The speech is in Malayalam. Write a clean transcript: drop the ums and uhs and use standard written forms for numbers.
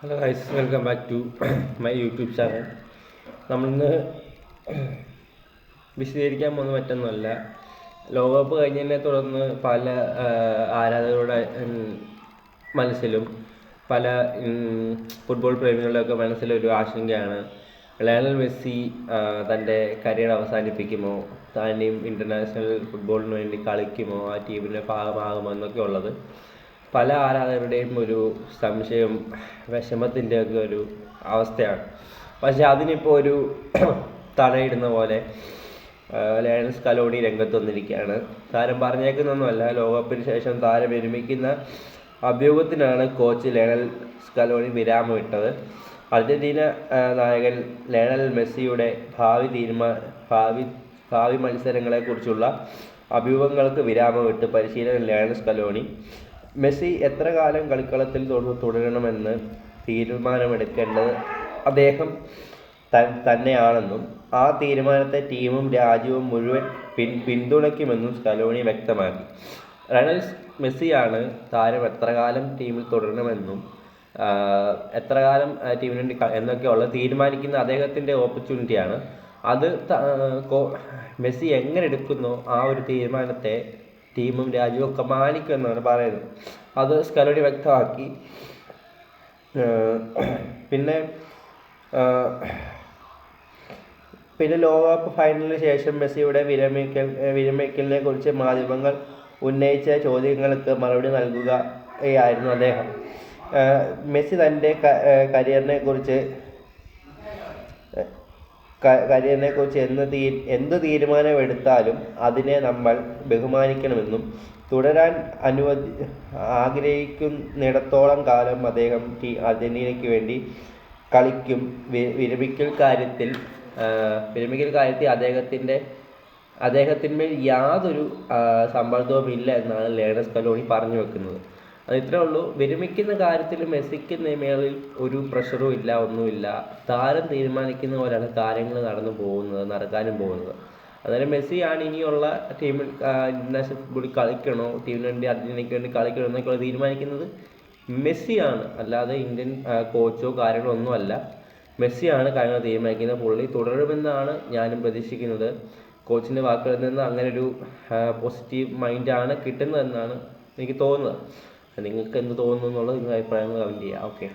Hello guys, welcome back to my YouTube channel. നമ്മളിന്ന് വിശദീകരിക്കാൻ പോകുന്ന മറ്റൊന്നുമല്ല, ലോകകപ്പ് കഴിഞ്ഞതിനെ തുടർന്ന് പല ആരാധകരുടെ മനസ്സിലും പല ഫുട്ബോൾ പ്രേമികളുടെയൊക്കെ മനസ്സിലൊരു ആശങ്കയാണ്, ലയണൽ മെസ്സി തൻ്റെ കരിയർ അവസാനിപ്പിക്കുമോ, താനും ഇൻ്റർനാഷണൽ ഫുട്ബോളിന് വേണ്ടി കളിക്കുമോ, ആ ടീമിൻ്റെ ഭാഗമാകുമോ എന്നൊക്കെ ഉള്ളത് പല ആരാധകരുടെയും ഒരു സംശയവും വിഷമത്തിൻ്റെയൊക്കെ ഒരു അവസ്ഥയാണ്. പക്ഷെ അതിനിപ്പോൾ ഒരു തടയിടുന്ന പോലെ ലയണൽ സ്കലോണി രംഗത്ത് വന്നിരിക്കുകയാണ്. താരം പറഞ്ഞേക്കുന്നൊന്നുമല്ല, ലോകകപ്പിന് ശേഷം താരം വിരമിക്കുന്ന അഭ്യൂഹത്തിനാണ് കോച്ച് ലയണൽ സ്കലോണി വിരാമമിട്ടത്. അർജന്റീന നായകൻ ലയണൽ മെസ്സിയുടെ ഭാവി മത്സരങ്ങളെക്കുറിച്ചുള്ള അഭ്യൂഹങ്ങൾക്ക് വിരാമമിട്ട് പരിശീലകൻ ലയണൽ സ്കലോണി മെസ്സി എത്ര കാലം കളിക്കളത്തിൽ തുടരണമെന്ന് തീരുമാനമെടുക്കേണ്ടത് അദ്ദേഹം തന്നെയാണെന്നും ആ തീരുമാനത്തെ ടീമും രാജ്യവും മുഴുവൻ പിന്തുണയ്ക്കുമെന്നും സ്കലോണി വ്യക്തമാക്കി. ലയണൽ മെസ്സിയാണ് താരം എത്ര കാലം ടീമിൽ തുടരണമെന്നും എത്ര കാലം ടീമിന് വേണ്ടി എന്നൊക്കെയുള്ളത് തീരുമാനിക്കുന്ന അദ്ദേഹത്തിൻ്റെ ഓപ്പർച്യൂണിറ്റിയാണ്. അത് മെസ്സി എങ്ങനെ എടുക്കുന്നോ ആ ഒരു തീരുമാനത്തെ ടീമും രാജ്യവും ഒക്കെ മാനിക്കുമെന്നാണ് പറയുന്നത്. അത് സ്കലോണി വ്യക്തമാക്കി. പിന്നെ ലോകകപ്പ് ഫൈനലിന് ശേഷം മെസ്സിയുടെ വിരമിക്കലിനെ കുറിച്ച് മാധ്യമങ്ങൾ ഉന്നയിച്ച ചോദ്യങ്ങൾക്ക് മറുപടി നൽകുകയായിരുന്നു അദ്ദേഹം. മെസ്സി തൻ്റെ കരിയറിനെ കുറിച്ച് എന്ത് തീരുമാനമെടുത്താലും അതിനെ നമ്മൾ ബഹുമാനിക്കണമെന്നും തുടരാൻ ആഗ്രഹിക്കുന്നിടത്തോളം കാലം അദ്ദേഹം അർജന്റീനയ്ക്ക് വേണ്ടി കളിക്കും. വിരമിക്കൽ കാര്യത്തിൽ അദ്ദേഹത്തിന്മേൽ യാതൊരു സമ്മർദ്ദവുമില്ല എന്നാണ് ലയണൽ സ്കലോണി പറഞ്ഞു വെക്കുന്നത്. അത് ഇത്രേ ഉള്ളൂ. വിരമിക്കുന്ന കാര്യത്തിൽ മെസ്സിക്ക് മേളിൽ ഒരു പ്രഷറും ഇല്ല, ഒന്നുമില്ല. താരം തീരുമാനിക്കുന്ന പോലെയാണ് കാര്യങ്ങൾ നടക്കാനും പോകുന്നത്. അന്നേരം മെസ്സിയാണ് ഇനിയുള്ള ടീമിൽ ഇൻ്റർനാഷണൽ ഫുട്ബോളിൽ കളിക്കണോ, ടീമിന് വേണ്ടി അർജന്റീനയ്ക്ക് വേണ്ടി കളിക്കണോ എന്നൊക്കെ തീരുമാനിക്കുന്നത് മെസ്സിയാണ്, അല്ലാതെ ഇന്ത്യൻ കോച്ചോ കാര്യങ്ങളോ ഒന്നുമല്ല. മെസ്സിയാണ് കാര്യങ്ങൾ തീരുമാനിക്കുന്നത്. പുള്ളി തുടരുമെന്നാണ് ഞാനും പ്രതീക്ഷിക്കുന്നത്. കോച്ചിൻ്റെ വാക്കുകളിൽ നിന്ന് അങ്ങനൊരു പോസിറ്റീവ് മൈൻഡാണ് കിട്ടുന്നതെന്നാണ് എനിക്ക് തോന്നുന്നത്. നിങ്ങൾക്ക് എന്ത് തോന്നുന്നു എന്നുള്ളത് നിങ്ങളുടെ അഭിപ്രായങ്ങൾ കമൻറ്റ് ചെയ്യുക. ഓക്കെ.